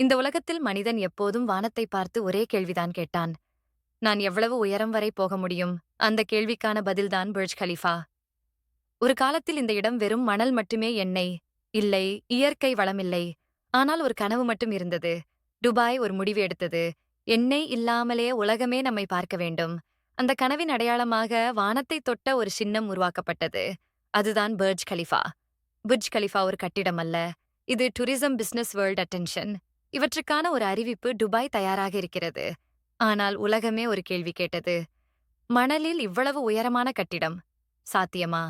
இந்த உலகத்தில் மனிதன் எப்போதும் வானத்தை பார்த்து ஒரே கேள்விதான் கேட்டான். நான் எவ்வளவு உயரம் வரை போக முடியும்? அந்த கேள்விக்கான பதில்தான் புர்ஜ் கலிஃபா. ஒரு காலத்தில் இந்த இடம் வெறும் மணல் மட்டுமே எண்ணெய் இல்லை, இயற்கை வளமில்லை. ஆனால் ஒரு கனவு மட்டும் இருந்தது. துபாய் ஒரு முடிவு எடுத்தது. எண்ணெய் இல்லாமலே உலகமே நம்மை பார்க்க வேண்டும். அந்த கனவின் அடையாளமாக வானத்தை தொட்ட ஒரு சின்னம் உருவாக்கப்பட்டது. அதுதான் புர்ஜ் கலிஃபா. புர்ஜ் கலிஃபா ஒரு கட்டிடம் அல்ல. இது டூரிசம் பிசினஸ் வேர்ல்ட் அட்டென்ஷன். இவற்றுக்கான ஒரு அறிவிப்பு துபாய் தயாராக இருக்கிறது. ஆனால் உலகமே ஒரு கேள்வி கேட்டது. மணலில் இவ்வளவு உயரமான கட்டிடம் சாத்தியமா?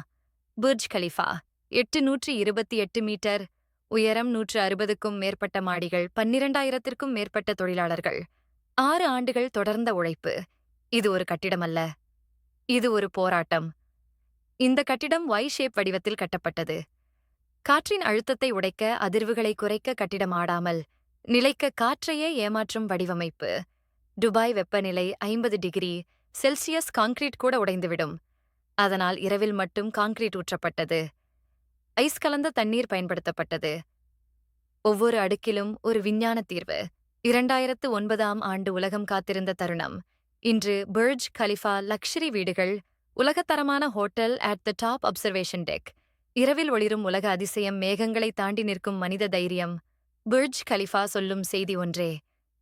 புர்ஜ் கலிஃபா 828 மீட்டர் உயரம், 160க்கும் மேற்பட்ட மாடிகள், 12,000த்திற்கும் மேற்பட்ட தொழிலாளர்கள், 6 ஆண்டுகள் தொடர்ந்த உழைப்பு. இது ஒரு கட்டிடம் அல்ல, இது ஒரு போராட்டம். இந்த கட்டிடம் ஷேப் வடிவத்தில் கட்டப்பட்டது. காற்றின் அழுத்தத்தை உடைக்க, அதிர்வுகளை குறைக்க கட்டிடம் ஆடாமல் நிலைக்க காற்றையே ஏமாற்றும் வடிவமைப்பு. துபாய் வெப்பநிலை 50 டிகிரி செல்சியஸ், கான்கிரீட் கூட உடைந்துவிடும். அதனால் இரவில் மட்டும் கான்கிரீட் ஊற்றப்பட்டது. ஐஸ் கலந்த தண்ணீர் பயன்படுத்தப்பட்டது. ஒவ்வொரு அடுக்கிலும் ஒரு விஞ்ஞான தீர்வு. 2009ஆம் ஆண்டு உலகம் காத்திருந்த தருணம். இன்று புர்ஜ் கலிஃபா லக்ஸரி வீடுகள், உலகத்தரமான hotel, at the top observation deck. இரவில் ஒளிரும் உலக அதிசயம், மேகங்களை தாண்டி நிற்கும் மனித தைரியம். புர்ஜ் கலிஃபா சொல்லும் செய்தி ஒன்றே: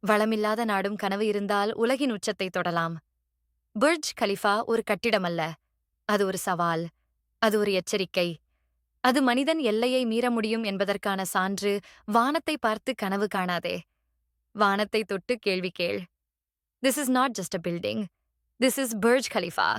வளமில்லாத நாடும் கனவு இருந்தால் உலகின் உச்சத்தை தொடலாம். புர்ஜ் கலிஃபா ஒரு கட்டிடமல்ல, அது ஒரு சவால். அது ஒரு எச்சரிக்கை. அது மனிதன் எல்லையை மீற முடியும் என்பதற்கான சான்று. வானத்தை பார்த்து கனவு காணாதே. வானத்தை தொட்டு கேள்வி கேள். This is not just a building. This is Burj Khalifa.